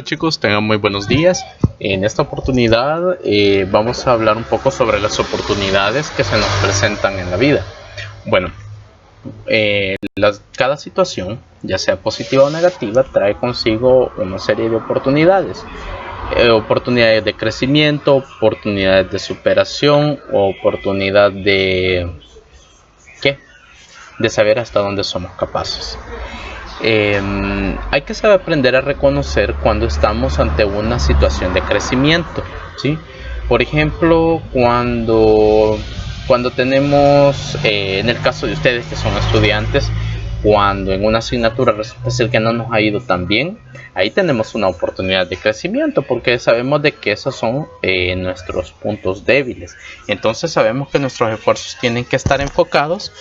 Hola chicos, tengan muy buenos días. En esta oportunidad vamos a hablar un poco sobre las oportunidades que se nos presentan en la vida. Bueno, cada situación, ya sea positiva o negativa, trae consigo una serie de oportunidades. Oportunidades de crecimiento, oportunidades de superación, oportunidad de saber hasta dónde somos capaces. Hay que saber aprender a reconocer cuando estamos ante una situación de crecimiento, ¿sí? Por ejemplo, cuando tenemos, en el caso de ustedes que son estudiantes, cuando en una asignatura resulta ser que no nos ha ido tan bien, ahí tenemos una oportunidad de crecimiento porque sabemos de que esos son nuestros puntos débiles. Entonces sabemos que nuestros esfuerzos tienen que estar enfocados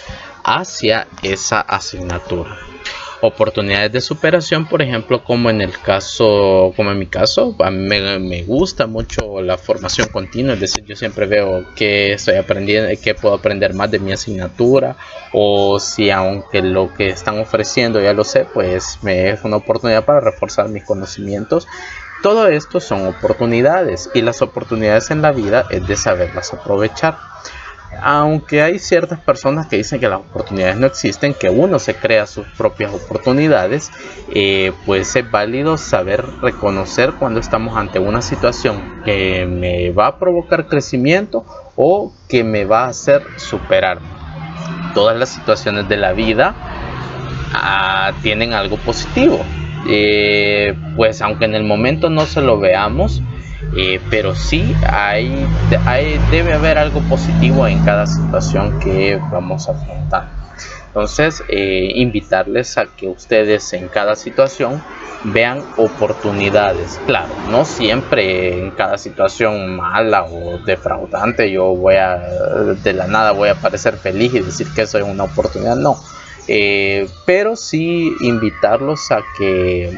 hacia esa asignatura. Oportunidades de superación, por ejemplo, como en mi caso, a mí me gusta mucho la formación continua, es decir, yo siempre veo que estoy aprendiendo, que puedo aprender más de mi asignatura, o si aunque lo que están ofreciendo ya lo sé, pues me es una oportunidad para reforzar mis conocimientos. Todo esto son oportunidades, y las oportunidades en la vida es de saberlas aprovechar. Aunque hay ciertas personas que dicen que las oportunidades no existen, que uno se crea sus propias oportunidades, pues es válido saber reconocer cuando estamos ante una situación que me va a provocar crecimiento o que me va a hacer superar. Todas las situaciones de la vida tienen algo positivo, pues aunque en el momento no se lo veamos, pero sí debe haber algo positivo en cada situación que vamos a afrontar. Entonces, invitarles a que ustedes en cada situación vean oportunidades. Claro, no siempre en cada situación mala o defraudante de la nada voy a parecer feliz y decir que eso es una oportunidad, no. Pero sí invitarlos a que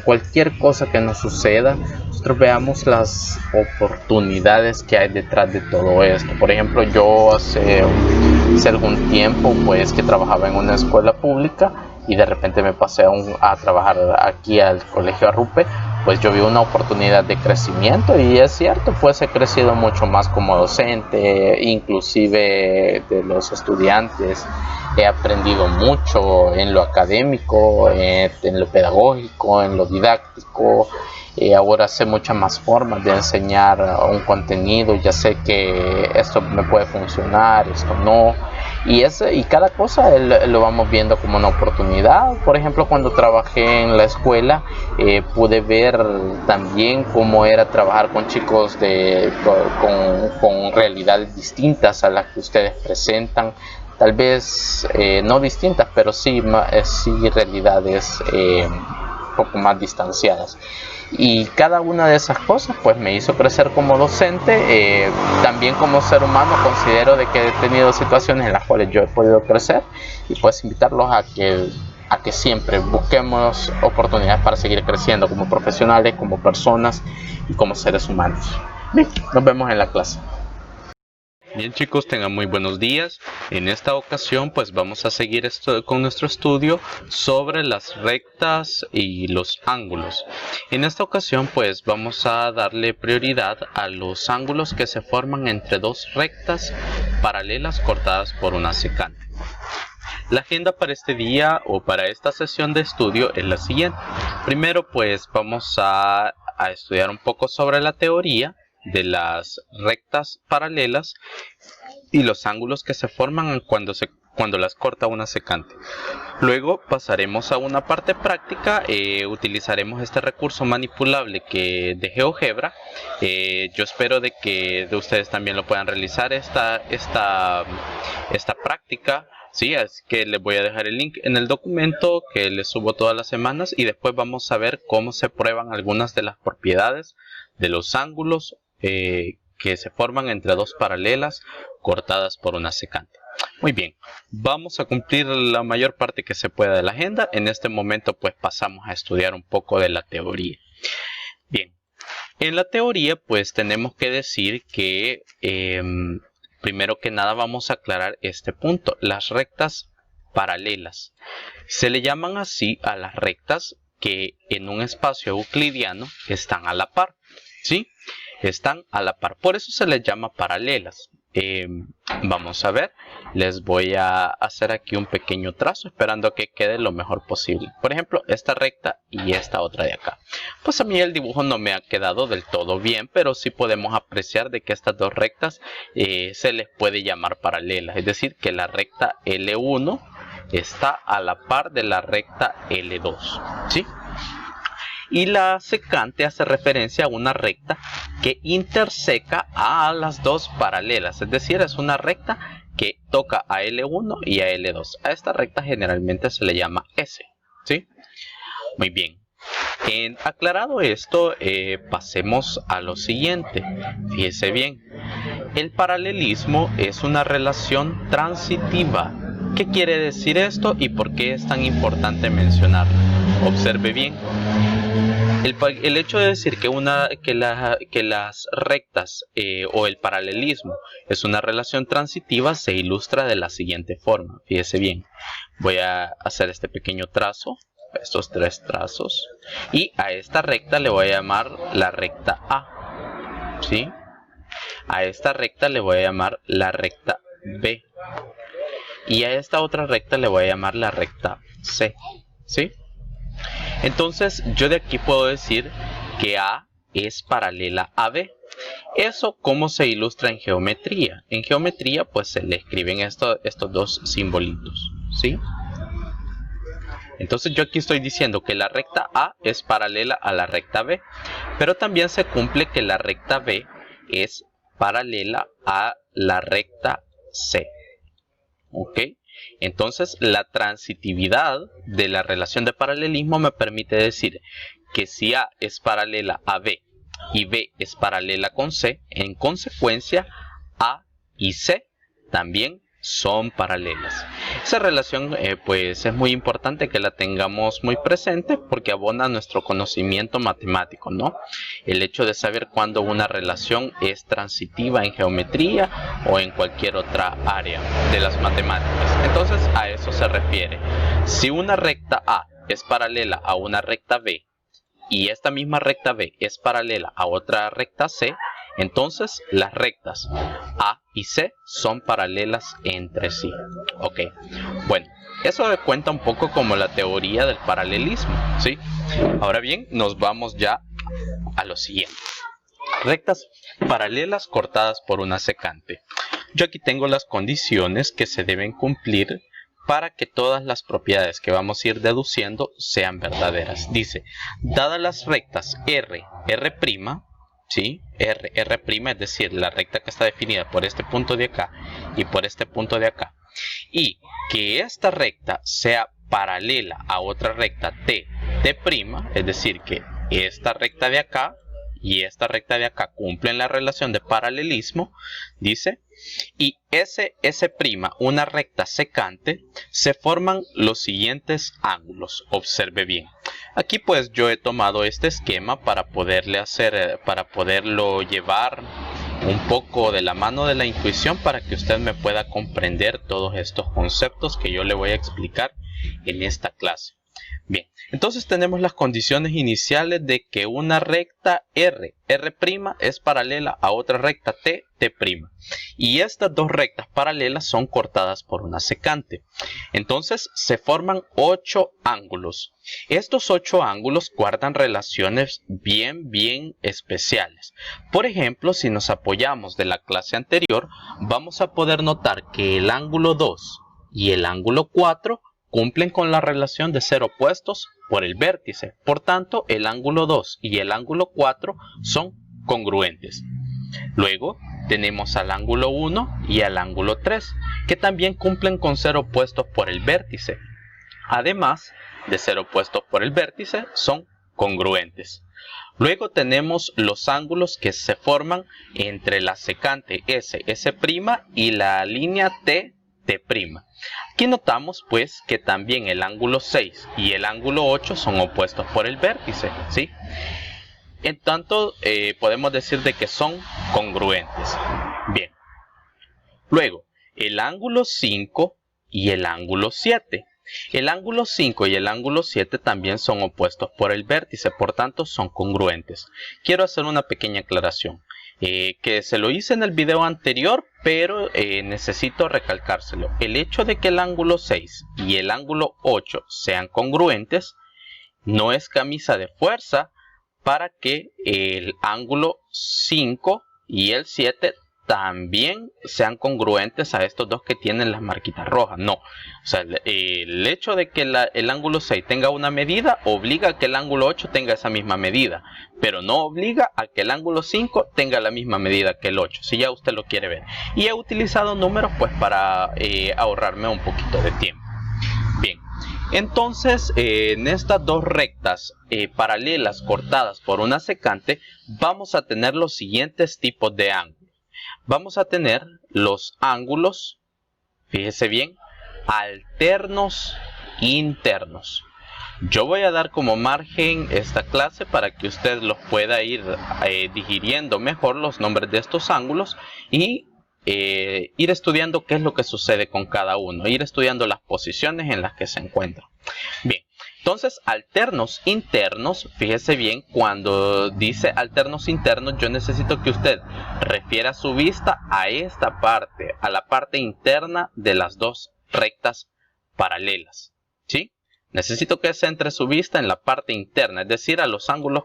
cualquier cosa que nos suceda, nosotros veamos las oportunidades que hay detrás de todo esto. Por ejemplo, yo hace algún tiempo, pues, que trabajaba en una escuela pública y de repente me pasé a trabajar aquí al colegio Arrupe, pues yo vi una oportunidad de crecimiento, y es cierto, pues he crecido mucho más como docente, inclusive de los estudiantes. He aprendido mucho en lo académico, en lo pedagógico, en lo didáctico. Ahora sé muchas más formas de enseñar un contenido, ya sé que esto me puede funcionar, esto no. Y cada cosa lo vamos viendo como una oportunidad. Por ejemplo, cuando trabajé en la escuela, pude ver también cómo era trabajar con chicos con realidades distintas a las que ustedes presentan. Tal vez no distintas, pero sí realidades un poco más distanciadas. Y cada una de esas cosas pues me hizo crecer como docente. También como ser humano considero de que he tenido situaciones en las cuales yo he podido crecer, y pues invitarlos a que siempre busquemos oportunidades para seguir creciendo como profesionales, como personas y como seres humanos. Bien, nos vemos en la clase. Bien chicos, tengan muy buenos días. En esta ocasión pues vamos a seguir con nuestro estudio sobre las rectas y los ángulos. En esta ocasión pues vamos a darle prioridad a los ángulos que se forman entre dos rectas paralelas cortadas por una secante. La agenda para este día o para esta sesión de estudio es la siguiente. Primero pues vamos a estudiar un poco sobre la teoría de las rectas paralelas y los ángulos que se forman cuando las corta una secante. Luego pasaremos a una parte práctica. Utilizaremos este recurso manipulable de GeoGebra. Yo espero de que ustedes también lo puedan realizar esta práctica. Sí, así que les voy a dejar el link en el documento que les subo todas las semanas, y después vamos a ver cómo se prueban algunas de las propiedades de los ángulos que se forman entre dos paralelas cortadas por una secante. Muy bien, vamos a cumplir la mayor parte que se pueda de la agenda. En este momento pues pasamos a estudiar un poco de la teoría. Bien, en la teoría pues tenemos que decir que primero que nada vamos a aclarar este punto. Las rectas paralelas se le llaman así a las rectas que en un espacio euclidiano están a la par, ¿sí? Están a la par, por eso se les llama paralelas. Vamos a ver, les voy a hacer aquí un pequeño trazo esperando que quede lo mejor posible. Por ejemplo, esta recta y esta otra de acá. Pues a mí el dibujo no me ha quedado del todo bien, pero sí podemos apreciar de que estas dos rectas se les puede llamar paralelas. Es decir, que la recta L1 está a la par de la recta L2, ¿sí? Y la secante hace referencia a una recta que interseca a las dos paralelas, es decir, es una recta que toca a L1 y a L2. A esta recta generalmente se le llama S, ¿sí? Muy bien. Aclarado esto, pasemos a lo siguiente. Fíjese bien, el paralelismo es una relación transitiva. ¿Qué quiere decir esto y por qué es tan importante mencionarlo? Observe bien. El hecho de decir que las rectas o el paralelismo es una relación transitiva se ilustra de la siguiente forma. Fíjese bien, voy a hacer este pequeño trazo, estos tres trazos, y a esta recta le voy a llamar la recta A, ¿sí? A esta recta le voy a llamar la recta B, y a esta otra recta le voy a llamar la recta C, ¿sí? Entonces yo de aquí puedo decir que A es paralela a B. ¿Eso cómo se ilustra en geometría? En geometría pues se le escriben estos dos simbolitos, ¿sí? Entonces yo aquí estoy diciendo que la recta A es paralela a la recta B, pero también se cumple que la recta B es paralela a la recta C, ¿ok? Entonces la transitividad de la relación de paralelismo me permite decir que si A es paralela a B y B es paralela con C, en consecuencia A y C también son paralelas. Esa relación pues es muy importante que la tengamos muy presente porque abona nuestro conocimiento matemático, ¿no? El hecho de saber cuándo una relación es transitiva en geometría o en cualquier otra área de las matemáticas. Entonces a eso se refiere. Si una recta A es paralela a una recta B y esta misma recta B es paralela a otra recta C, entonces las rectas A y C son paralelas entre sí. Ok, bueno, eso cuenta un poco como la teoría del paralelismo, ¿sí? Ahora bien, nos vamos ya a lo siguiente. Rectas paralelas cortadas por una secante. Yo aquí tengo las condiciones que se deben cumplir para que todas las propiedades que vamos a ir deduciendo sean verdaderas. Dice, dadas las rectas R, R', ¿sí? R', es decir, la recta que está definida por este punto de acá y por este punto de acá, y que esta recta sea paralela a otra recta T', es decir, que esta recta de acá y esta recta de acá cumplen la relación de paralelismo, dice, y S', una recta secante, se forman los siguientes ángulos. Observe bien. Aquí pues yo he tomado este esquema para poderlo llevar un poco de la mano de la intuición para que usted me pueda comprender todos estos conceptos que yo le voy a explicar en esta clase. Bien, entonces tenemos las condiciones iniciales de que una recta R', es paralela a otra recta T', y estas dos rectas paralelas son cortadas por una secante. Entonces se forman 8 ángulos. Estos 8 ángulos guardan relaciones bien especiales. Por ejemplo, si nos apoyamos de la clase anterior, vamos a poder notar que el ángulo 2 y el ángulo 4 cumplen con la relación de ser opuestos por el vértice. Por tanto, el ángulo 2 y el ángulo 4 son congruentes. Luego tenemos al ángulo 1 y al ángulo 3, que también cumplen con ser opuestos por el vértice. Además de ser opuestos por el vértice, son congruentes. Luego tenemos los ángulos que se forman entre la secante S', y la línea T'. Aquí notamos pues que también el ángulo 6 y el ángulo 8 son opuestos por el vértice, ¿sí? En tanto podemos decir de que son congruentes. Bien. Luego, el ángulo 5 y el ángulo 7. El ángulo 5 y el ángulo 7 también son opuestos por el vértice, por tanto son congruentes. Quiero hacer una pequeña aclaración, que se lo hice en el video anterior, pero necesito recalcárselo. El hecho de que el ángulo 6 y el ángulo 8 sean congruentes no es camisa de fuerza para que el ángulo 5 y el 7 también sean congruentes a estos dos que tienen las marquitas rojas. No, o sea, el hecho de que el ángulo 6 tenga una medida obliga a que el ángulo 8 tenga esa misma medida, pero no obliga a que el ángulo 5 tenga la misma medida que el 8, si ya usted lo quiere ver. Y he utilizado números pues para ahorrarme un poquito de tiempo. Bien, entonces en estas dos rectas paralelas cortadas por una secante vamos a tener los siguientes tipos de ángulos. Vamos a tener los ángulos, fíjese bien, alternos internos. Yo voy a dar como margen esta clase para que usted los pueda ir digiriendo mejor los nombres de estos ángulos y ir estudiando qué es lo que sucede con cada uno, ir estudiando las posiciones en las que se encuentran. Bien, entonces alternos internos, fíjese bien, cuando dice alternos internos yo necesito que usted refiera su vista a esta parte, a la parte interna de las dos rectas paralelas, ¿sí? Necesito que centre su vista en la parte interna, es decir, a los ángulos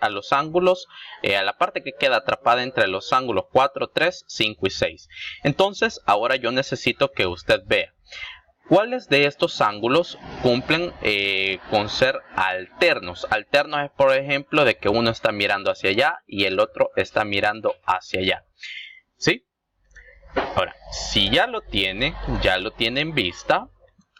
a la parte que queda atrapada entre los ángulos 4, 3, 5 y 6. Entonces, ahora yo necesito que usted vea cuáles de estos ángulos cumplen con ser alternos. Alternos es, por ejemplo, de que uno está mirando hacia allá y el otro está mirando hacia allá, ¿sí? Ahora, si ya lo tiene en vista,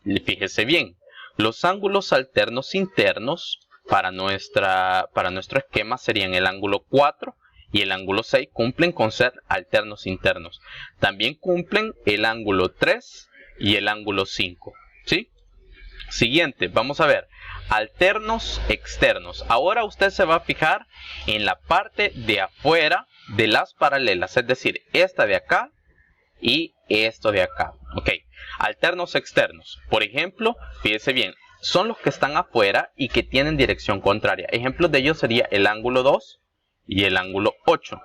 fíjese bien. Los ángulos alternos internos para nuestro esquema serían el ángulo 4 y el ángulo 6, cumplen con ser alternos internos. También cumplen el ángulo 3 y el ángulo 5, ¿sí? Siguiente, vamos a ver, alternos externos. Ahora usted se va a fijar en la parte de afuera de las paralelas, es decir, esta de acá y esto de acá, ok. Alternos externos, por ejemplo, fíjese bien, son los que están afuera y que tienen dirección contraria. Ejemplos de ellos sería el ángulo 2 y el ángulo 8.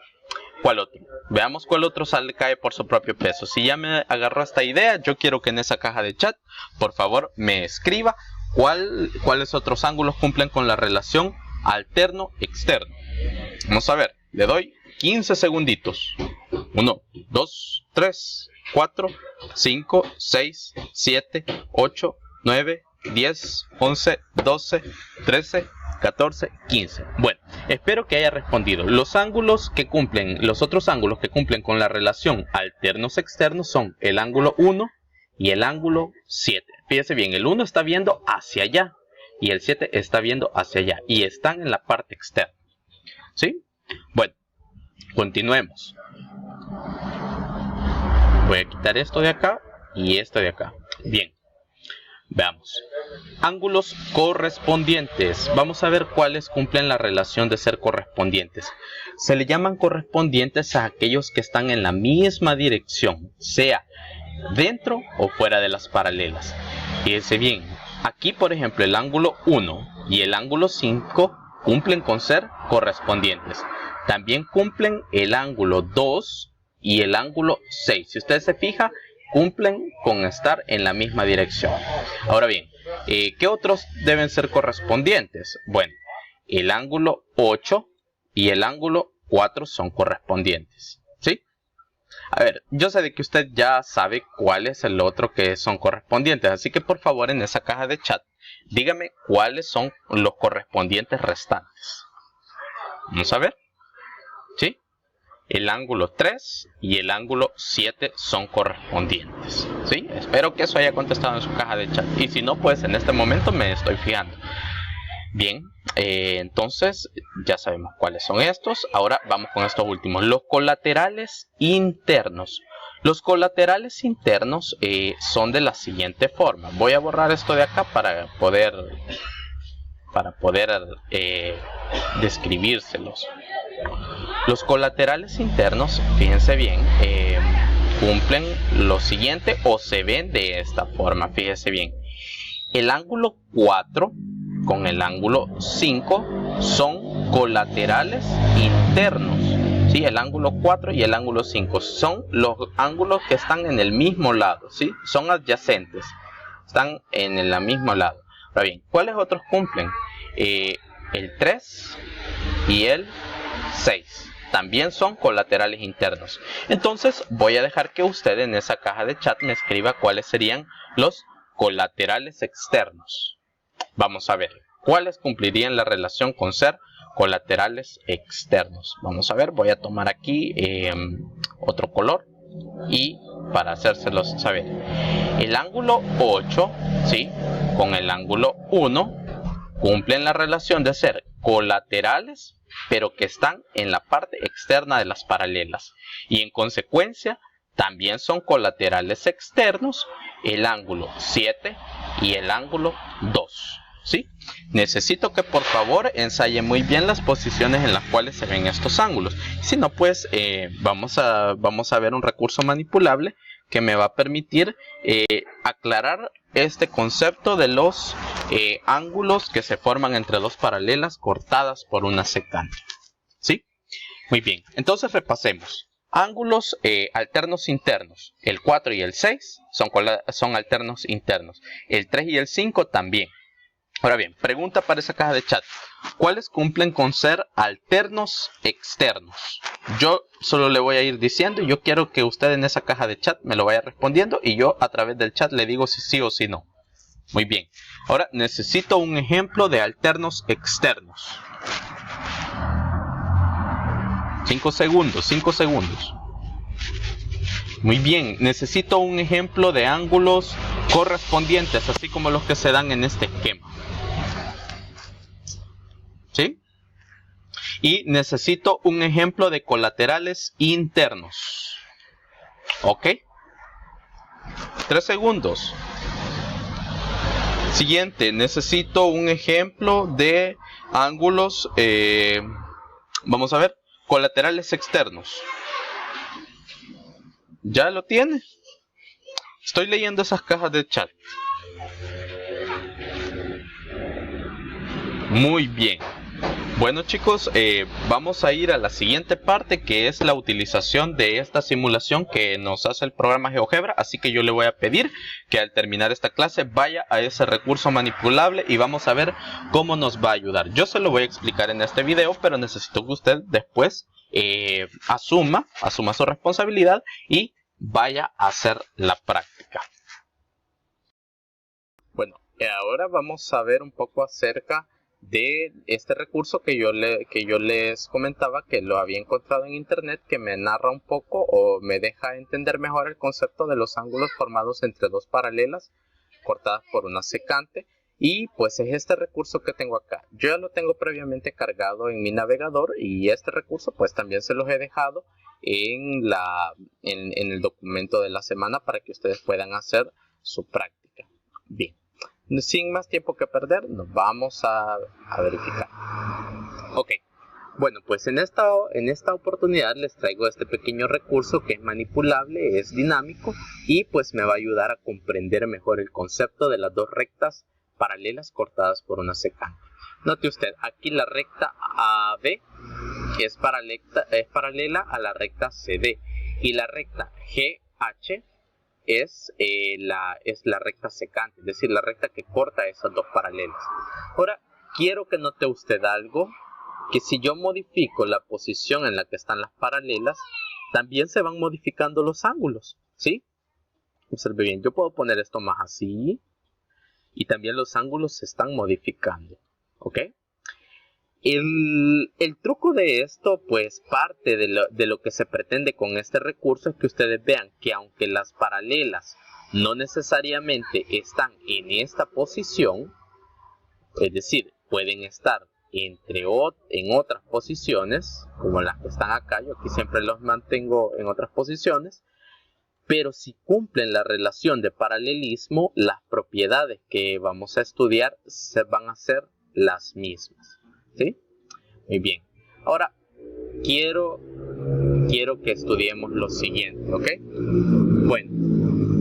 ¿Cuál otro? Veamos cuál otro cae por su propio peso. Si ya me agarró esta idea, yo quiero que en esa caja de chat, por favor, me escriba cuáles otros ángulos cumplen con la relación alterno-externo. Vamos a ver, le doy 15 segunditos. 1, 2, 3, 4, 5, 6, 7, 8, 9, 10, 11, 12, 13, 14, 15. Bueno, espero que haya respondido. Los otros ángulos que cumplen con la relación alternos externos son el ángulo 1 y el ángulo 7. Fíjese bien, el 1 está viendo hacia allá y el 7 está viendo hacia allá y están en la parte externa, ¿sí? Bueno, continuemos. Voy a quitar esto de acá y esto de acá. Bien, veamos. Ángulos correspondientes. Vamos a ver cuáles cumplen la relación de ser correspondientes. Se le llaman correspondientes a aquellos que están en la misma dirección, sea dentro o fuera de las paralelas. Fíjense bien, aquí por ejemplo el ángulo 1 y el ángulo 5 cumplen con ser correspondientes. También cumplen el ángulo 2 y el ángulo 6. Si usted se fija, cumplen con estar en la misma dirección. Ahora bien, ¿qué otros deben ser correspondientes? Bueno, el ángulo 8 y el ángulo 4 son correspondientes, ¿sí? A ver, yo sé de que usted ya sabe cuál es el otro que son correspondientes, así que por favor en esa caja de chat, dígame cuáles son los correspondientes restantes. Vamos a ver, ¿sí? El ángulo 3 y el ángulo 7 son correspondientes, ¿sí? Espero que eso haya contestado en su caja de chat. Y si no, pues en este momento me estoy fijando. Bien, entonces ya sabemos cuáles son estos. Ahora vamos con estos últimos. Los colaterales internos. Los colaterales internos son de la siguiente forma. Voy a borrar esto de acá para poder describírselos. Los colaterales internos, fíjense bien, cumplen lo siguiente o se ven de esta forma, fíjense bien. El ángulo 4 con el ángulo 5 son colaterales internos. ¿Sí? El ángulo 4 y el ángulo 5 son los ángulos que están en el mismo lado, ¿sí? Son adyacentes, están en el mismo lado. Ahora bien, ¿cuáles otros cumplen? El 3 y el 6 también son colaterales internos. Entonces voy a dejar que usted en esa caja de chat me escriba cuáles serían los colaterales externos. Vamos a ver cuáles cumplirían la relación con ser colaterales externos. Vamos a ver, voy a tomar aquí otro color y para hacérselos saber. El ángulo 8, ¿sí? Con el ángulo 1 cumplen la relación de ser colaterales, pero que están en la parte externa de las paralelas. Y en consecuencia, también son colaterales externos el ángulo 7 y el ángulo 2. ¿Sí? Necesito que por favor ensaye muy bien las posiciones en las cuales se ven estos ángulos. Si no, pues vamos a ver un recurso manipulable que me va a permitir aclarar este concepto de los ángulos que se forman entre dos paralelas cortadas por una secante. ¿Sí? Muy bien, entonces repasemos. Ángulos alternos internos. El 4 y el 6 son alternos internos. El 3 y el 5 también. Ahora bien, pregunta para esa caja de chat. ¿Cuáles cumplen con ser alternos externos? Yo solo le voy a ir diciendo y yo quiero que usted en esa caja de chat me lo vaya respondiendo y yo a través del chat le digo si sí o si no. Muy bien. Ahora necesito un ejemplo de alternos externos. 5 segundos, 5 segundos. Muy bien, necesito un ejemplo de ángulos correspondientes, así como los que se dan en este esquema. ¿Sí? Y necesito un ejemplo de colaterales internos. ¿Ok? 3 segundos. Siguiente, necesito un ejemplo de ángulos, vamos a ver, colaterales externos. ¿Ya lo tiene? Estoy leyendo esas cajas de chat. Muy bien. Bueno chicos, vamos a ir a la siguiente parte, que es la utilización de esta simulación que nos hace el programa GeoGebra. Así que yo le voy a pedir que al terminar esta clase vaya a ese recurso manipulable y vamos a ver cómo nos va a ayudar. Yo se lo voy a explicar en este video, pero necesito que usted después asuma su responsabilidad y vaya a hacer la práctica. Bueno, ahora vamos a ver un poco acerca de este recurso que yo les comentaba que lo había encontrado en internet, que me narra un poco o me deja entender mejor el concepto de los ángulos formados entre dos paralelas cortadas por una secante. Y pues es este recurso que tengo acá. Yo ya lo tengo previamente cargado en mi navegador y este recurso pues también se los he dejado en el documento de la semana para que ustedes puedan hacer su práctica. Bien. Sin más tiempo que perder, nos vamos a verificar. Ok, bueno, pues en esta oportunidad les traigo este pequeño recurso que es manipulable, es dinámico y pues me va a ayudar a comprender mejor el concepto de las dos rectas paralelas cortadas por una secante. Note usted, aquí la recta AB es paralela a la recta CD y la recta GH es la recta secante, es decir, la recta que corta esas dos paralelas. Ahora, quiero que note usted algo, que si yo modifico la posición en la que están las paralelas, también se van modificando los ángulos, ¿sí? Observe bien, yo puedo poner esto más así, y también los ángulos se están modificando, ¿ok? El truco de esto, pues parte de lo que se pretende con este recurso es que ustedes vean que aunque las paralelas no necesariamente están en esta posición, es decir, pueden estar en otras posiciones, como las que están acá, yo aquí siempre los mantengo en otras posiciones, pero si cumplen la relación de paralelismo, las propiedades que vamos a estudiar van a ser las mismas. ¿Sí? Muy bien. Ahora quiero que estudiemos lo siguiente, ¿ok? Bueno,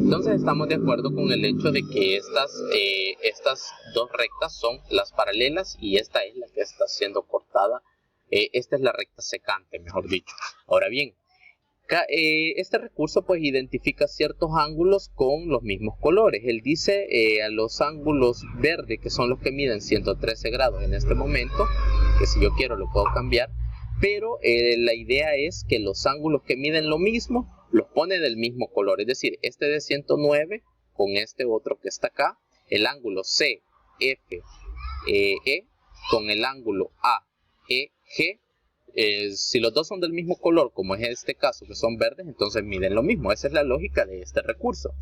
Entonces estamos de acuerdo con el hecho de que estas dos rectas son las paralelas y esta es la que está siendo cortada. Esta es la recta secante, mejor dicho. Ahora bien, este recurso pues identifica ciertos ángulos con los mismos colores. Él dice a los ángulos verdes, que son los que miden 113 grados en este momento, que si yo quiero lo puedo cambiar, pero la idea es que los ángulos que miden lo mismo los pone del mismo color, es decir, este de 109 con este otro que está acá, el ángulo CFE con el ángulo AEG. Si los dos son del mismo color, como es este caso, que son verdes, entonces miden lo mismo. Esa es la lógica de este recurso.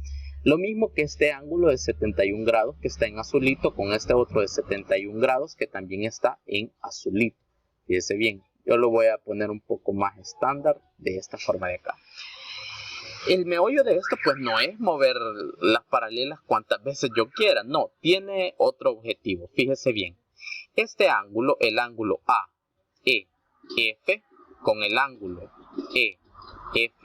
Lo mismo que este ángulo de 71 grados que está en azulito con este otro de 71 grados que también está en azulito. Fíjese bien, yo lo voy a poner un poco más estándar de esta forma de acá. El meollo de esto pues no es mover las paralelas cuantas veces yo quiera, no, tiene otro objetivo. Fíjese bien, este ángulo, el ángulo AEF con el ángulo EFT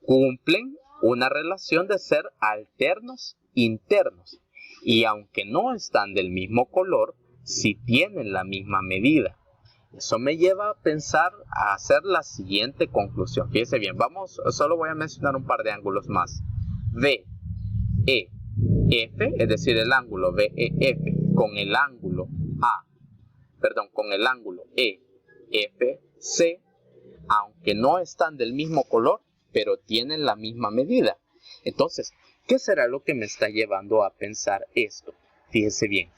cumplen una relación de ser alternos internos y aunque no están del mismo color, sí tienen la misma medida. Eso me lleva a pensar, a hacer la siguiente conclusión. Fíjese bien, solo voy a mencionar un par de ángulos más. VEF, es decir, el ángulo VEF con el ángulo con el ángulo EFC, aunque no están del mismo color, pero tienen la misma medida. Entonces, ¿qué será lo que me está llevando a pensar esto? Fíjese bien.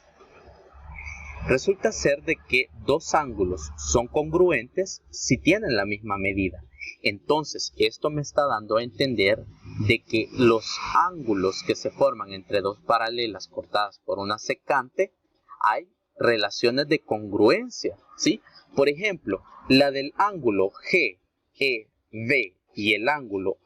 Resulta ser de que dos ángulos son congruentes si tienen la misma medida. Entonces, esto me está dando a entender de que los ángulos que se forman entre dos paralelas cortadas por una secante, hay relaciones de congruencia, ¿sí? Por ejemplo, la del ángulo GEV y el ángulo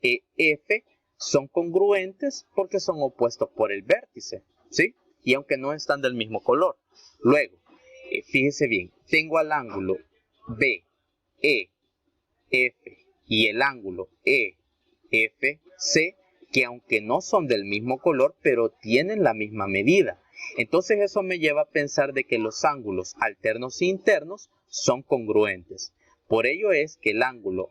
AEF son congruentes porque son opuestos por el vértice, ¿sí? Y aunque no están del mismo color. Luego, fíjese bien, tengo al ángulo BEF y el ángulo EFC, que aunque no son del mismo color, pero tienen la misma medida. Entonces eso me lleva a pensar de que los ángulos alternos e internos son congruentes. Por ello es que el ángulo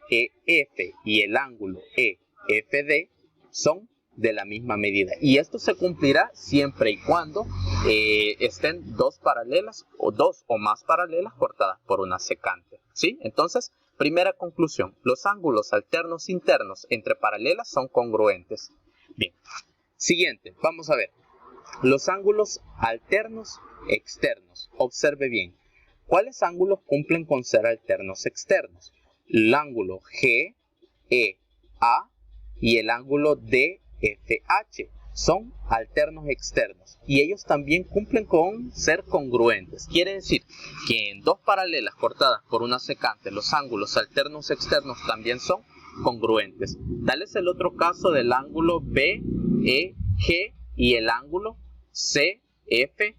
AEF y el ángulo EFD son de la misma medida. Y esto se cumplirá siempre y cuando estén dos paralelas o dos o más paralelas cortadas por una secante, ¿sí? Entonces, primera conclusión, los ángulos alternos e internos entre paralelas son congruentes. Bien, siguiente, vamos a ver. Los ángulos alternos externos. Observe bien. ¿Cuáles ángulos cumplen con ser alternos externos? El ángulo GEA y el ángulo DFH son alternos externos y ellos también cumplen con ser congruentes. Quiere decir que en dos paralelas cortadas por una secante, los ángulos alternos externos también son congruentes. Tal es el otro caso del ángulo BEG y el ángulo CFH.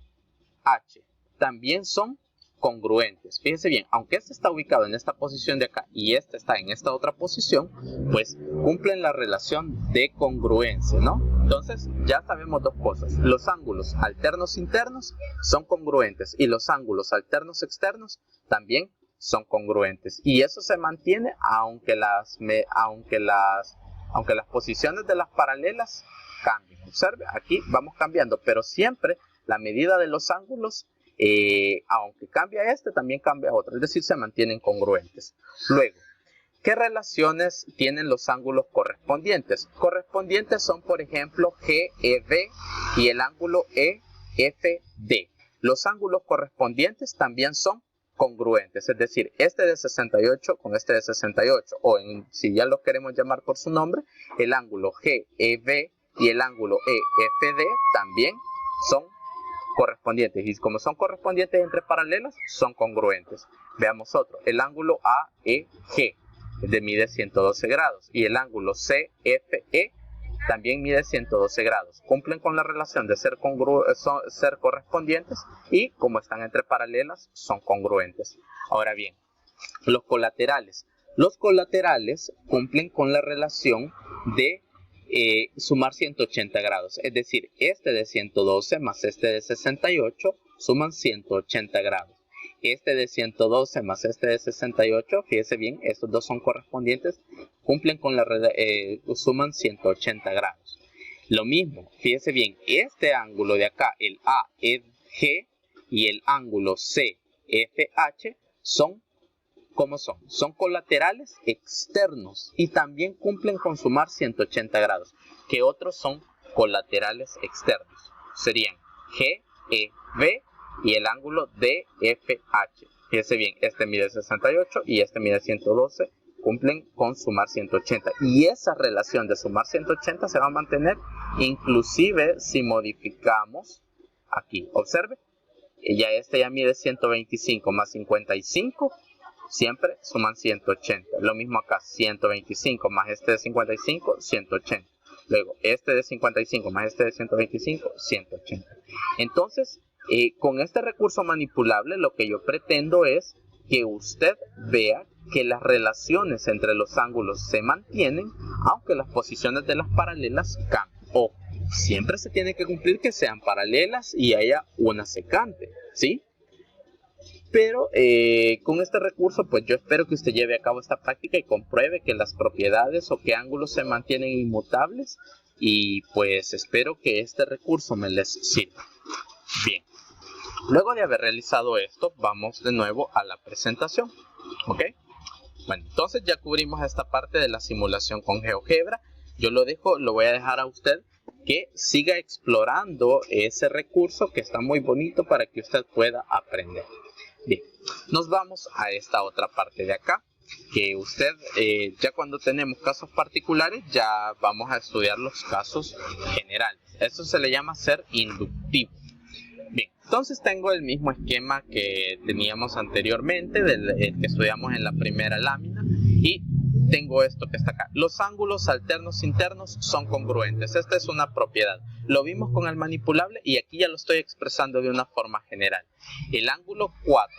También son congruentes. Fíjense bien, aunque este está ubicado en esta posición de acá y este está en esta otra posición, pues cumplen la relación de congruencia, ¿no? Entonces ya sabemos dos cosas. Los ángulos alternos internos son congruentes y los ángulos alternos externos también son congruentes. Y eso se mantiene aunque las posiciones de las paralelas cambien. Observe, aquí vamos cambiando, pero siempre la medida de los ángulos, aunque cambia también cambia otro, es decir, se mantienen congruentes. Luego, ¿qué relaciones tienen los ángulos correspondientes? Correspondientes son, por ejemplo, GEV y el ángulo EFD. Los ángulos correspondientes también son congruentes, es decir, este de 68 con este de 68, o si ya lo queremos llamar por su nombre, el ángulo GEV y el ángulo EFD también son correspondientes, y como son correspondientes entre paralelas, son congruentes. Veamos otro, el ángulo AEG mide 112 grados y el ángulo CFE también mide 112 grados. Cumplen con la relación de ser correspondientes y como están entre paralelas, son congruentes. Ahora bien, los colaterales. Los colaterales cumplen con la relación de sumar 180 grados, es decir, este de 112 más este de 68 suman 180 grados. Este de 112 más este de 68, fíjese bien, estos dos son correspondientes, cumplen con la suman 180 grados. Lo mismo, fíjese bien, este ángulo de acá, el AEG y el ángulo CFH son, ¿cómo son? Son colaterales externos y también cumplen con sumar 180 grados. ¿Qué otros son colaterales externos? Serían GEB y el ángulo DFH. Fíjese bien, este mide 68 y este mide 112, cumplen con sumar 180. Y esa relación de sumar 180 se va a mantener inclusive si modificamos aquí. Observe, ya mide 125 más 55, siempre suman 180. Lo mismo acá, 125 más este de 55, 180. Luego, este de 55 más este de 125, 180. Entonces, con este recurso manipulable, lo que yo pretendo es que usted vea que las relaciones entre los ángulos se mantienen, aunque las posiciones de las paralelas cambian. O siempre se tiene que cumplir que sean paralelas y haya una secante, ¿sí? Pero con este recurso, pues yo espero que usted lleve a cabo esta práctica y compruebe que las propiedades o que ángulos se mantienen inmutables. Y pues espero que este recurso me les sirva. Bien, luego de haber realizado esto, vamos de nuevo a la presentación. ¿Ok? Bueno, entonces ya cubrimos esta parte de la simulación con GeoGebra. Yo lo voy a dejar a usted que siga explorando ese recurso que está muy bonito para que usted pueda aprender. Bien, nos vamos a esta otra parte de acá, que usted ya cuando tenemos casos particulares ya vamos a estudiar los casos generales. Eso se le llama ser inductivo. Bien, entonces tengo el mismo esquema que teníamos anteriormente, el que estudiamos en la primera lámina, y tengo esto que está acá. Los ángulos alternos internos son congruentes. Esta es una propiedad. Lo vimos con el manipulable y aquí ya lo estoy expresando de una forma general. El ángulo 4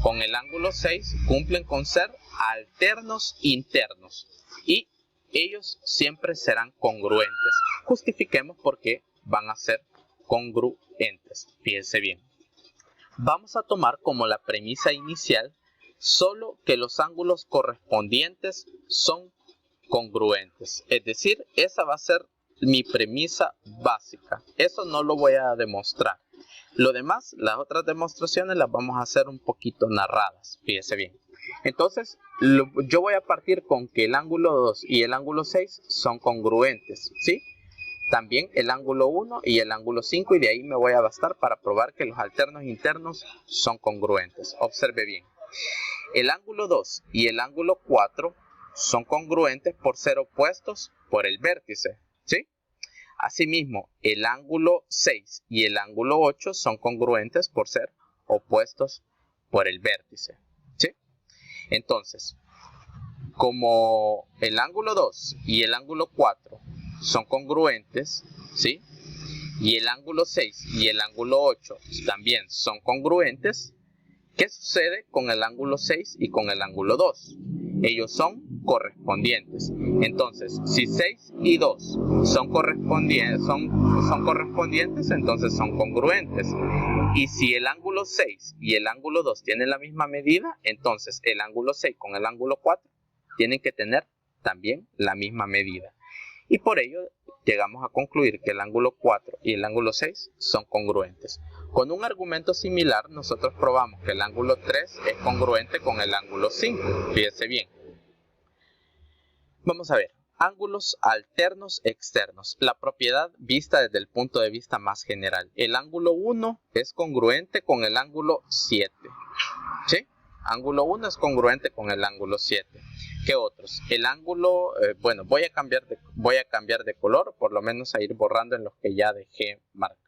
con el ángulo 6 cumplen con ser alternos internos y ellos siempre serán congruentes. Justifiquemos por qué van a ser congruentes. Fíjense bien. Vamos a tomar como la premisa inicial solo que los ángulos correspondientes son congruentes. Es decir, esa va a ser mi premisa básica. Eso no lo voy a demostrar. Lo demás, las otras demostraciones las vamos a hacer un poquito narradas. Fíjese bien. Entonces, yo voy a partir con que el ángulo 2 y el ángulo 6 son congruentes, ¿sí? También el ángulo 1 y el ángulo 5, y de ahí me voy a bastar para probar que los alternos internos son congruentes. Observe bien. El ángulo 2 y el ángulo 4 son congruentes por ser opuestos por el vértice, ¿sí? Asimismo, el ángulo 6 y el ángulo 8 son congruentes por ser opuestos por el vértice, ¿sí? Entonces, como el ángulo 2 y el ángulo 4 son congruentes, ¿sí? Y el ángulo 6 y el ángulo 8 también son congruentes, ¿qué sucede con el ángulo 6 y con el ángulo 2? Ellos son correspondientes. Entonces, si 6 y 2 son correspondientes, entonces son congruentes. Y si el ángulo 6 y el ángulo 2 tienen la misma medida, entonces el ángulo 6 con el ángulo 4 tienen que tener también la misma medida. Y por ello llegamos a concluir que el ángulo 4 y el ángulo 6 son congruentes. Con un argumento similar, nosotros probamos que el ángulo 3 es congruente con el ángulo 5. Fíjese bien. Vamos a ver. Ángulos alternos externos. La propiedad vista desde el punto de vista más general. El ángulo 1 es congruente con el ángulo 7. ¿Sí? Ángulo 1 es congruente con el ángulo 7. ¿Qué otros? El ángulo, bueno, voy a cambiar de color, por lo menos a ir borrando en los que ya dejé marca.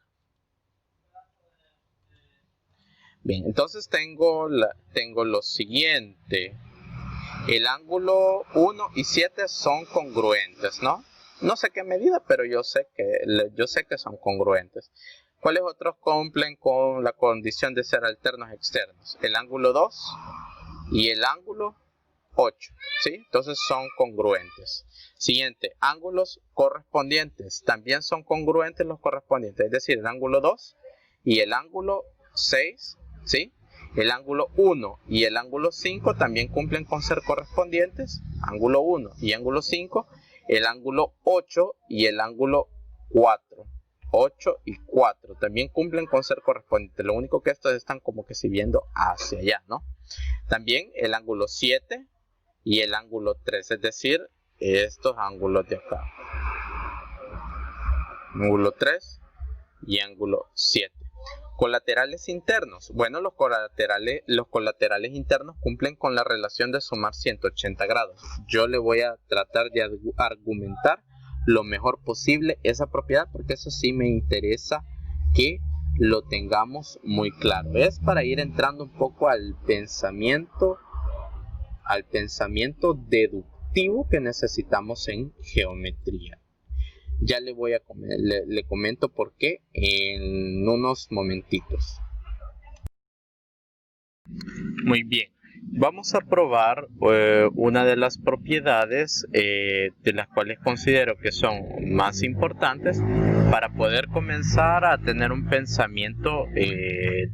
Bien, entonces tengo lo siguiente. El ángulo 1 y 7 son congruentes, ¿no? No sé qué medida, pero yo sé que son congruentes. ¿Cuáles otros cumplen con la condición de ser alternos externos? El ángulo 2 y el ángulo 8, ¿sí? Entonces son congruentes. Siguiente, ángulos correspondientes. También son congruentes los correspondientes, es decir, el ángulo 2 y el ángulo 6, ¿sí? El ángulo 1 y el ángulo 5 también cumplen con ser correspondientes. Ángulo 1 y ángulo 5. El ángulo 8 y el ángulo 4. 8 y 4 también cumplen con ser correspondientes. Lo único que estos están como que si viendo hacia allá, ¿no? También el ángulo 7 y el ángulo 3, es decir, estos ángulos de acá. Ángulo 3 y ángulo 7. Colaterales internos. Bueno, los colaterales internos cumplen con la relación de sumar 180 grados. Yo le voy a tratar de argumentar lo mejor posible esa propiedad, porque eso sí me interesa que lo tengamos muy claro. Es para ir entrando un poco al pensamiento deductivo que necesitamos en geometría. Ya le comento por qué en unos momentitos. Muy bien, vamos a probar una de las propiedades de las cuales considero que son más importantes para poder comenzar a tener un pensamiento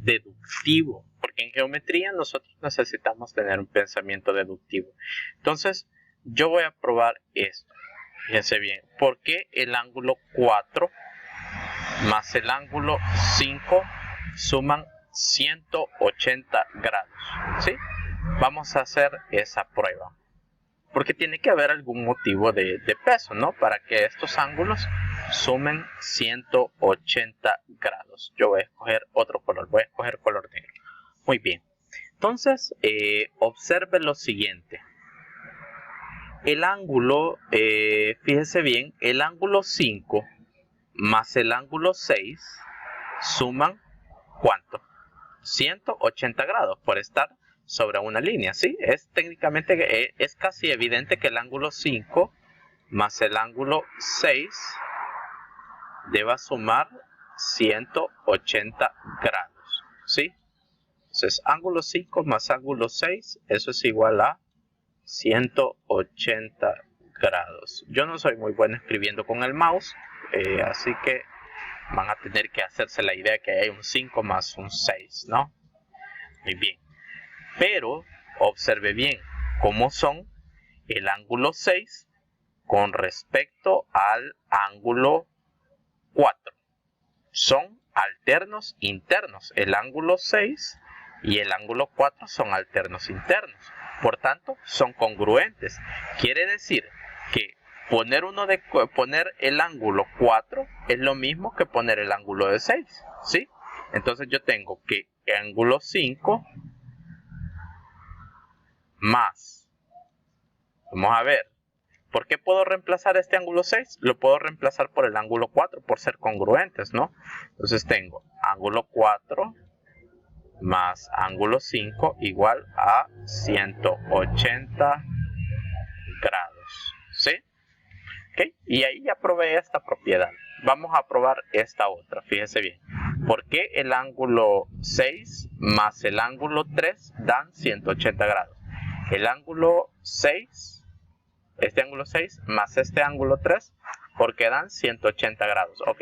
deductivo, porque en geometría nosotros necesitamos tener un pensamiento deductivo. Entonces yo voy a probar esto. Fíjense bien, ¿por qué el ángulo 4 más el ángulo 5 suman 180 grados? ¿Sí? Vamos a hacer esa prueba. Porque tiene que haber algún motivo de peso, ¿no? Para que estos ángulos sumen 180 grados. Yo voy a escoger otro color, voy a escoger color negro. Muy bien. Entonces, observe lo siguiente. El ángulo, fíjese bien, el ángulo 5 más el ángulo 6 suman ¿cuánto? 180 grados por estar sobre una línea, ¿sí? Es técnicamente, es casi evidente que el ángulo 5 más el ángulo 6 deba sumar 180 grados, ¿sí? Entonces, ángulo 5 más ángulo 6, eso es igual a 180 grados. Yo no soy muy bueno escribiendo con el mouse, así que van a tener que hacerse la idea que hay un 5 más un 6, ¿no? Muy bien. Pero observe bien cómo son el ángulo 6 con respecto al ángulo 4. Son alternos internos. El ángulo 6 y el ángulo 4 son alternos internos. Por tanto, son congruentes. Quiere decir que poner el ángulo 4 es lo mismo que poner el ángulo de 6, ¿sí? Entonces yo tengo que el ángulo 5 más, vamos a ver, ¿por qué puedo reemplazar este ángulo 6? Lo puedo reemplazar por el ángulo 4 por ser congruentes, ¿no? Entonces tengo ángulo 4 más ángulo 5 igual a 180 grados, ¿sí? ¿Okay? Y ahí ya probé esta propiedad. Vamos a probar esta otra, fíjese bien. ¿Por qué el ángulo 6 más el ángulo 3 dan 180 grados? El ángulo 6, este ángulo 6 más este ángulo 3, porque dan 180 grados. Ok,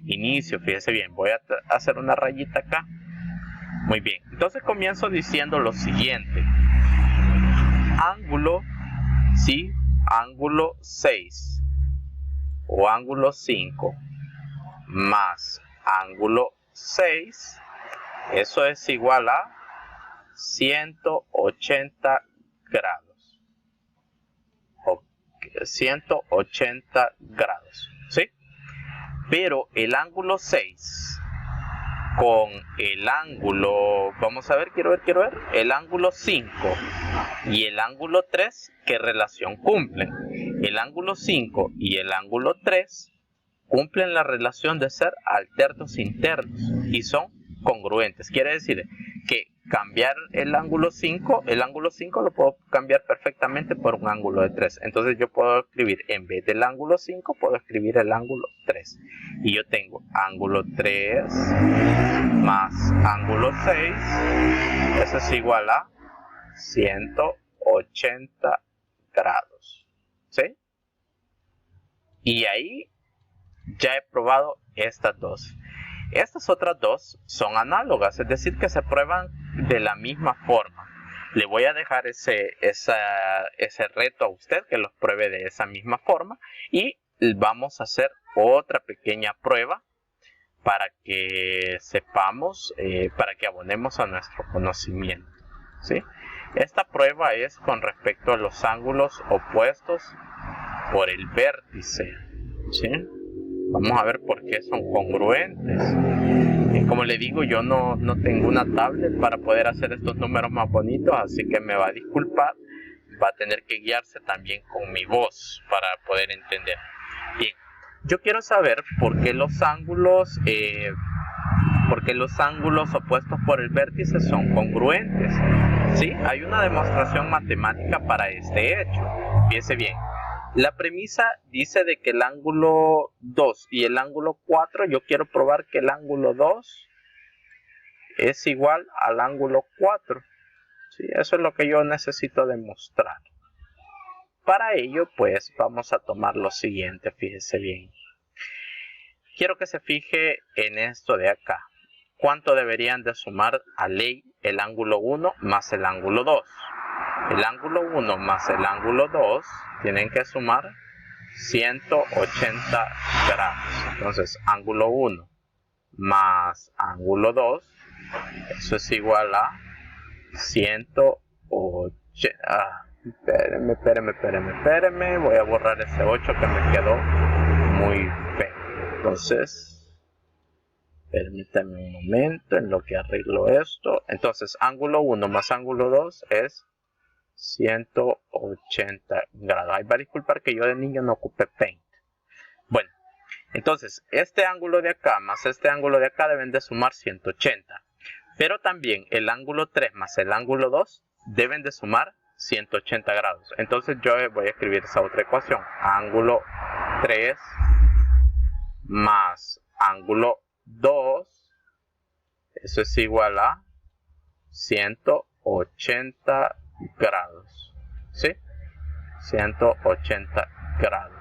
inicio, fíjese bien, voy a hacer una rayita acá. Muy bien, entonces comienzo diciendo lo siguiente. Ángulo, sí, ángulo 6 o ángulo 5 más ángulo 6, eso es igual a 180 grados. 180 grados, ¿sí? Pero el ángulo 6 con el ángulo, vamos a ver, quiero ver, el ángulo 5 y el ángulo 3, ¿qué relación cumplen? El ángulo 5 y el ángulo 3 cumplen la relación de ser alternos internos y son congruentes. Quiere decir que cambiar el ángulo 5 lo puedo cambiar perfectamente por un ángulo de 3. Entonces yo puedo escribir, en vez del ángulo 5, puedo escribir el ángulo 3. Y yo tengo ángulo 3 más ángulo 6, eso es igual a 180 180 grados. ¿Sí? Y ahí ya he probado estas dos. Estas otras dos son análogas, es decir, que se prueban de la misma forma. Le voy a dejar ese reto a usted, que los pruebe de esa misma forma. Y vamos a hacer otra pequeña prueba para que sepamos, para que abonemos a nuestro conocimiento, ¿sí? Esta prueba es con respecto a los ángulos opuestos por el vértice, ¿sí? Vamos a ver por qué son congruentes. Como le digo, yo no tengo una tablet para poder hacer estos números más bonitos, así que me va a disculpar. Va a tener que guiarse también con mi voz para poder entender. Bien, yo quiero saber por qué los ángulos opuestos por el vértice son congruentes. ¿Sí? Hay una demostración matemática para este hecho. Fíjense bien. La premisa dice de que el ángulo 2 y el ángulo 4, yo quiero probar que el ángulo 2 es igual al ángulo 4. ¿Sí? Eso es lo que yo necesito demostrar. Para ello, pues, vamos a tomar lo siguiente, fíjese bien. Quiero que se fije en esto de acá. ¿Cuánto deberían de sumar a ley el ángulo 1 más el ángulo 2? El ángulo 1 más el ángulo 2 tienen que sumar 180 grados. Entonces, ángulo 1 más ángulo 2, eso es igual a 180. Espérenme. Voy a borrar ese 8 que me quedó muy feo. Entonces, permítanme un momento en lo que arreglo esto. Entonces, ángulo 1 más ángulo 2 es 180 grados. Ahí va a disculpar que yo de niño no ocupé Paint. Bueno, entonces este ángulo de acá más este ángulo de acá deben de sumar 180. Pero también el ángulo 3 más el ángulo 2 deben de sumar 180 grados. Entonces yo voy a escribir esa otra ecuación. Ángulo 3 más ángulo 2, eso es igual a 180 grados, ¿sí? 180 grados.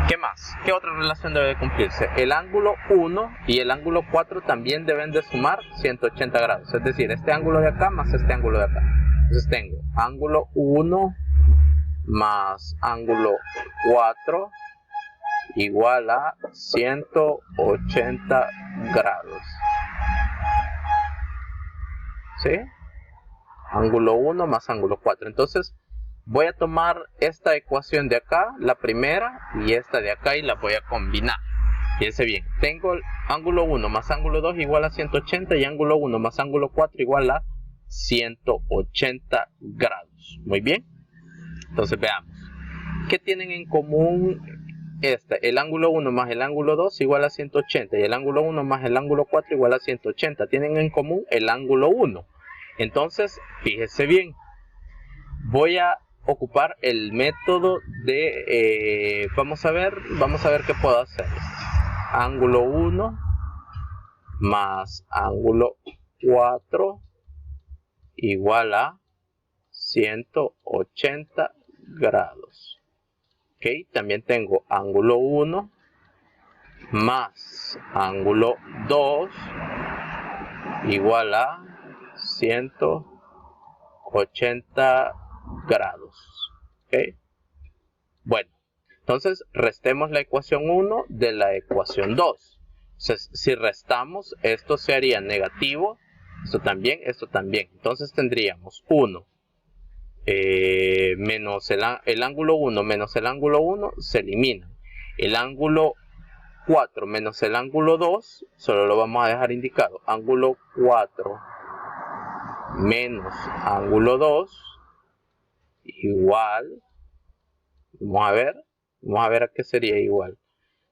¿Qué más? ¿Qué otra relación debe cumplirse? El ángulo 1 y el ángulo 4 también deben de sumar 180 grados. Es decir, este ángulo de acá más este ángulo de acá. Entonces tengo ángulo 1 más ángulo 4 igual a 180 grados. ¿Sí? Ángulo 1 más ángulo 4. Entonces voy a tomar esta ecuación de acá, la primera, y esta de acá, y la voy a combinar. Fíjense bien, tengo el ángulo 1 más ángulo 2 igual a 180 y ángulo 1 más ángulo 4 igual a 180 grados. Muy bien. Entonces veamos. ¿Qué tienen en común? El ángulo 1 más el ángulo 2 igual a 180 y el ángulo 1 más el ángulo 4 igual a 180. Tienen en común el ángulo 1. Entonces, fíjese bien. Voy a ocupar el método de... vamos a ver qué puedo hacer. Ángulo 1 más ángulo 4 igual a 180 grados. Ok, también tengo ángulo 1 más ángulo 2 igual a 180 grados. Ok, bueno, entonces restemos la ecuación 1 de la ecuación 2. Entonces, si restamos, esto se haría negativo, esto también. Entonces tendríamos 1 menos el ángulo 1 menos el ángulo 1 se eliminan. El ángulo 4 menos el ángulo 2 solo lo vamos a dejar indicado. Ángulo 4 menos ángulo 2 igual, vamos a ver a qué sería igual.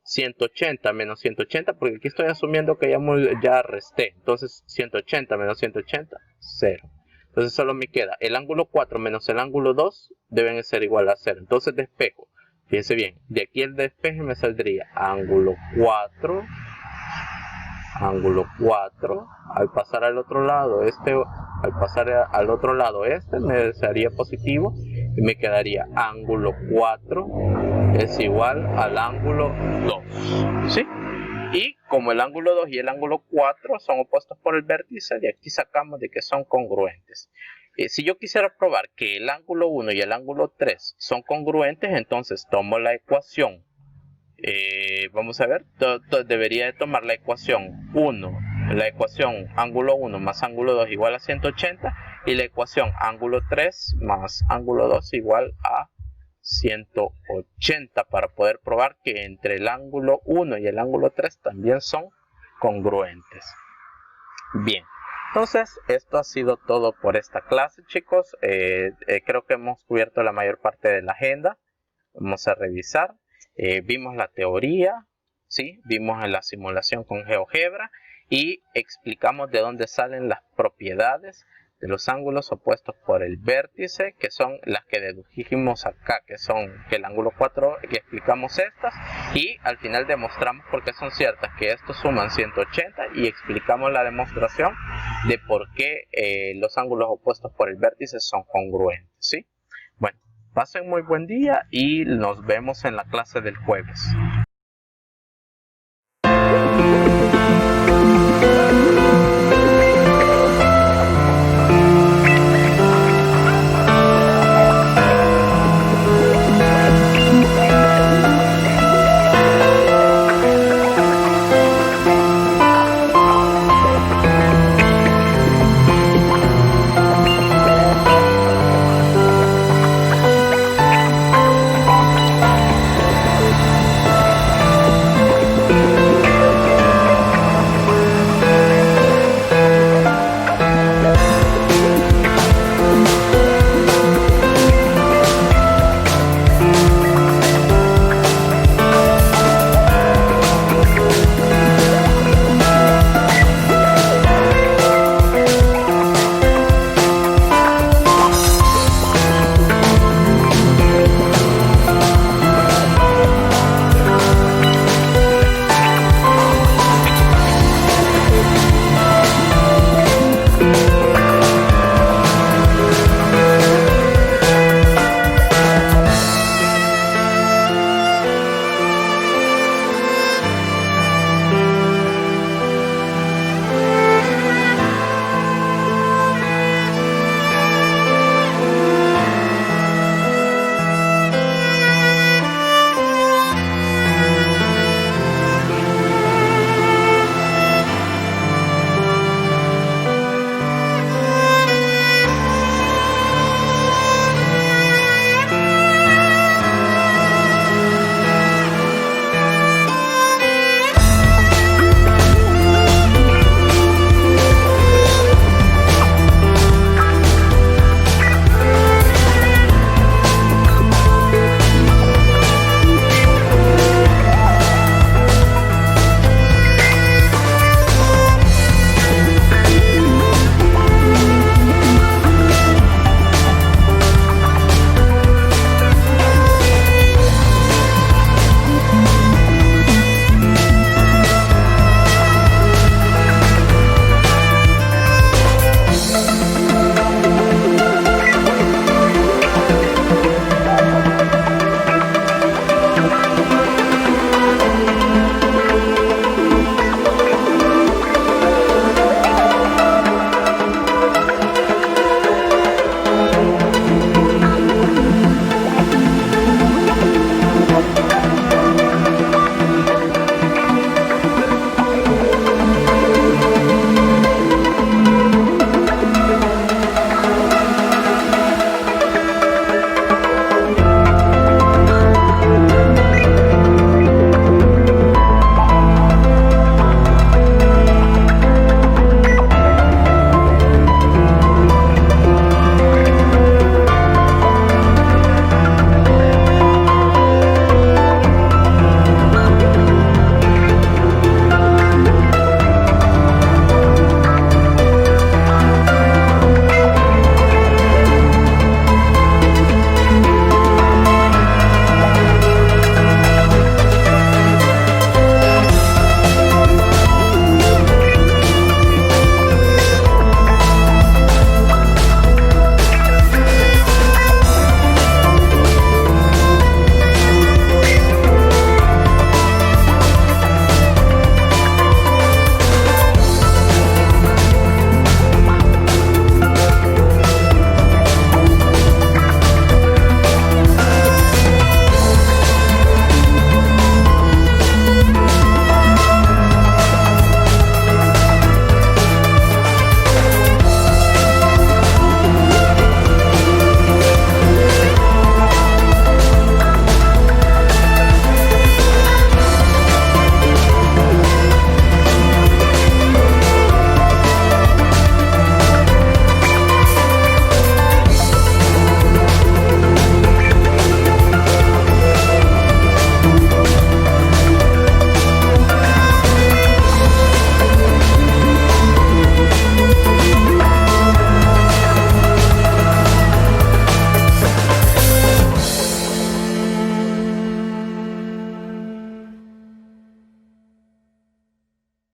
180 menos 180, porque aquí estoy asumiendo que ya resté. Entonces 180 menos 180, 0. Entonces solo me queda el ángulo 4 menos el ángulo 2 deben ser igual a 0. Entonces despejo. Fíjense bien, de aquí el despeje me saldría ángulo 4 ángulo 4. Al pasar al otro lado este me sería positivo y me quedaría ángulo 4 es igual al ángulo 2, ¿sí? Y como el ángulo 2 y el ángulo 4 son opuestos por el vértice, de aquí sacamos de que son congruentes. Si yo quisiera probar que el ángulo 1 y el ángulo 3 son congruentes, entonces tomo la ecuación. Vamos a ver, debería de tomar la ecuación 1, la ecuación ángulo 1 más ángulo 2 igual a 180 y la ecuación ángulo 3 más ángulo 2 igual a 180 para poder probar que entre el ángulo 1 y el ángulo 3 también son congruentes. Bien, entonces esto ha sido todo por esta clase, chicos. Creo que hemos cubierto la mayor parte de la agenda. Vamos a revisar. Vimos la teoría, ¿sí? Vimos la simulación con GeoGebra y explicamos de dónde salen las propiedades de los ángulos opuestos por el vértice, que son las que dedujimos acá, que son el ángulo 4, que explicamos estas, y al final demostramos por qué son ciertas, que estos suman 180, y explicamos la demostración de por qué los ángulos opuestos por el vértice son congruentes, ¿sí? Bueno, pasen muy buen día y nos vemos en la clase del jueves.